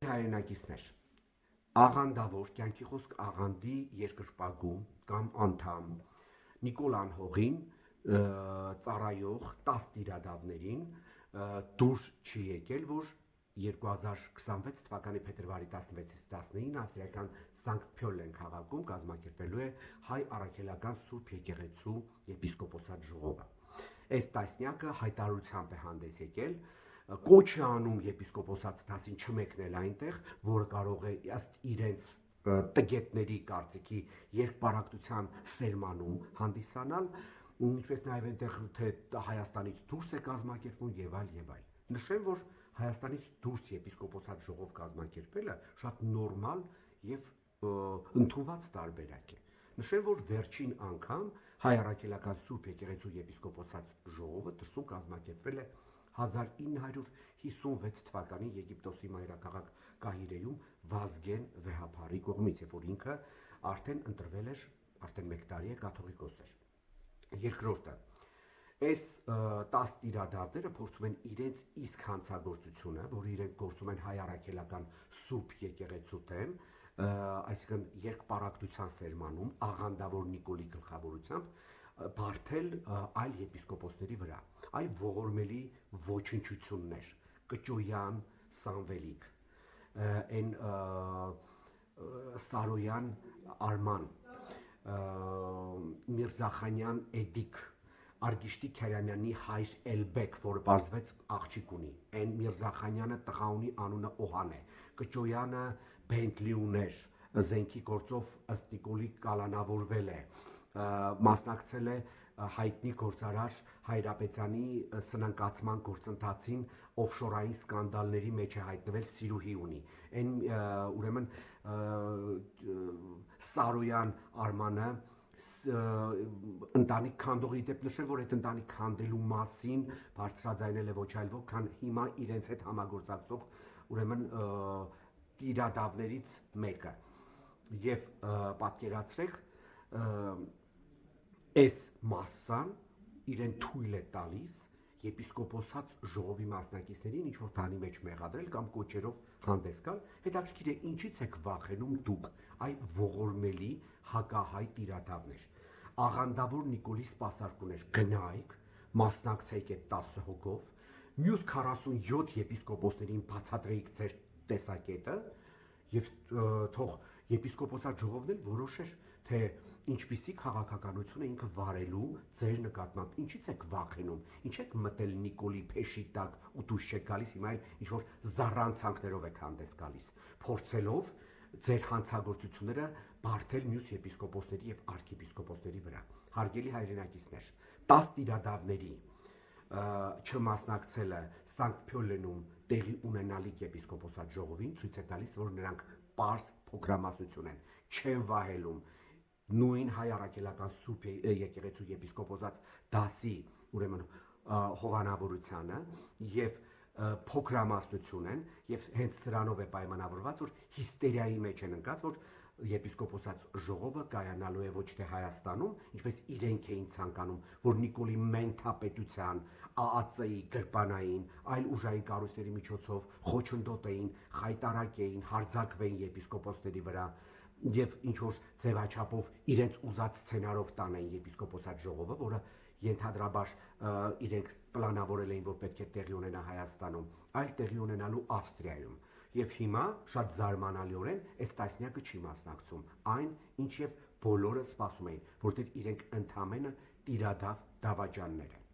Հայրենակիցներ, աղանդավոր, կյանքի խոսք աղանդի երկրպագու կամ անդամ Նիկոլ Անհողին ծառայող 10 տիրադավներին դուր չի եկել, որ 2026 թվականի փետրվարի 16-ից 19-ին ավստրիական Սանկտ Փյոլեն քաղաքում կազմակերպվելու է հայ առաքելական Սուրբ Եկեղեցու եպիսկոպոսատ ժողովը։ Այս տասնյակը հայտարարությամբ է հանդես եկել, կոչ է անում եպիսկոպոսատ ստացին չմեկնել այնտեղ, որը կարող է ըստ իրենց տգետների կարծիքի երկպարակտության սերմանում հանդիսանալ, ինչպես նաև այնտեղ թե Հայաստանից դուրս է կազմակերպվում եւ այլ եւ այլ։ Նշեմ, որ Հայաստանից դուրս եպիսկոպոսատ ժողով կազմակերպելը շատ նորմալ եւ ընդունված տարբերակ է։ Նշեմ, որ վերջին անգամ հայ առաքելական Սուրբ Եկեղեցու եպիսկոպոսատ ժողովը դրսում կազմակերպվել է 1956 թվականի Եգիպտոսի մայրաքաղաք Կահիրեում Վազգեն Վեհափարի կողմից, երբ որ ինքը արդեն ընտրվել էր, արդեն 1 տարի է կաթողիկոս էր։ Երկրորդը, այս 10 տիրադավները փորձում են իրենց իսկ հանցագործությունը, որ իրենք գործում են հայ առաքելական Սուրբ Եկեղեցու դեմ, այսինքն երկպարակտության սերմանում, աղանդավոր Նիկոլի գլխավորությամբ, բարթել այլ եպիսկոպոսների վրա, այ ողորմելի ոչնչություններ, Կճոյան, Սամվելիք, այն Սարոյան Արման, Միրզախանյան Էդիկ, Արգիշտի Քերամյանի հայր Էլբեկ, որը պարզվեց աղջիկ ունի, այն Միրզախանյանը տղա ունի, անունը Օհան է, Կճոյանը Բենտլի ուներ, զենքի գործով ըստ Նիկոլի կալանավորվել է, մասնակցել է հայտնի գործարար Հայրապետյանի սնանկացման գործընթացին օֆշորային սկանդալների մեջ է հայտնվել, Սիրուհի ունի, այն ուրեմն Սարոյան Արմանը ընտանիք քանդողի դեպ նշեմ, որ այդ ընտանիք քանդելու մասին բարձրաձայնել է ոչ այլ ոք, քան հիմա իրենց հետ համագործակցող ուրեմն տիրադավներից մեկը եւ պատկերացրեք այս մասսան իրեն թույլ է տալիս եպիսկոպոսած ժողովի մասնակիցներին ինչ որ բանի մեջ մեղադրել կամ կոչերով հանդես գալ, հետաքրքիր է ինչից եք վախենում դուք, այ ողորմելի հակահայ տիրադավներ, աղանդավոր Նիկոլի սպասարկուներ, գնայք, մասնակցեք այդ 10 հոգով, մյուս 47 եպիսկոպոսներին բացատրեիք ձեր տեսակետը եւ թող եպիսկոպոսատ ժողովն էլ որոշեր, թե ինչպիսի քաղաքականություն է ինքը վարելու ձեր նկատմամբ, ինչից եք վախենում, ինչ եք մտել Նիկոլի փեշի տակ ու դուրս չեք գալիս, հիմա ինչ որ զառանցանքներով եք հանդես գալիս, փորձելով ձեր հանցագործությունները բարթել մյուս եպիսկոպոսների եւ արքեպիսկոպոսների վրա։ Հարգելի հայրենակիցներ, 10 տիրադավների չմասնակցելը Սանկտ Փյոլենում տեղի ունենալիք եպիսկոպոսատ ժողովին ցույց է տալիս, որ նրանք պարզ փոքրամասնություն են, չեն վահելում նույն հայ առաքելական Սուրբ Եկեղեցու եպիսկոպոսատ դասի ուրեմն հովանավորությանը եւ փոքրամասնություն են եւ հենց սրանով է պայմանավորված, որ հիստերիայի մեջ են ընկած, որ եպիսկոպոսատ ժողովը կայանալու է ոչ թե Հայաստանում, ինչպես իրենք էին ցանկանում, որ Նիկոլի մենթապետության, ԱԱՑ-ի գրպանային, այլ ուժային կառույցների միջոցով խոչընդոտեին, խայտարակեին, հարձակվեին եպիսկոպոսների վրա եւ ինչ որ ձևաչափով իրենց ուզած սցենարով տանեին եպիսկոպոսատ ժողովը, որը ենթադրաբար իրենք պլանավորել էին, որ պետք է տեղի ունենա Հայաստանում, այլ տեղի ունենալու Ավստրիայում։ Եվ հիմա շատ զարմանալիորեն այս տասնյակը չի մասնակցում այն, ինչ եւ բոլորը սպասում էին, որտեղ իրենք ընդամենը տիրադավ դավաճաններ են։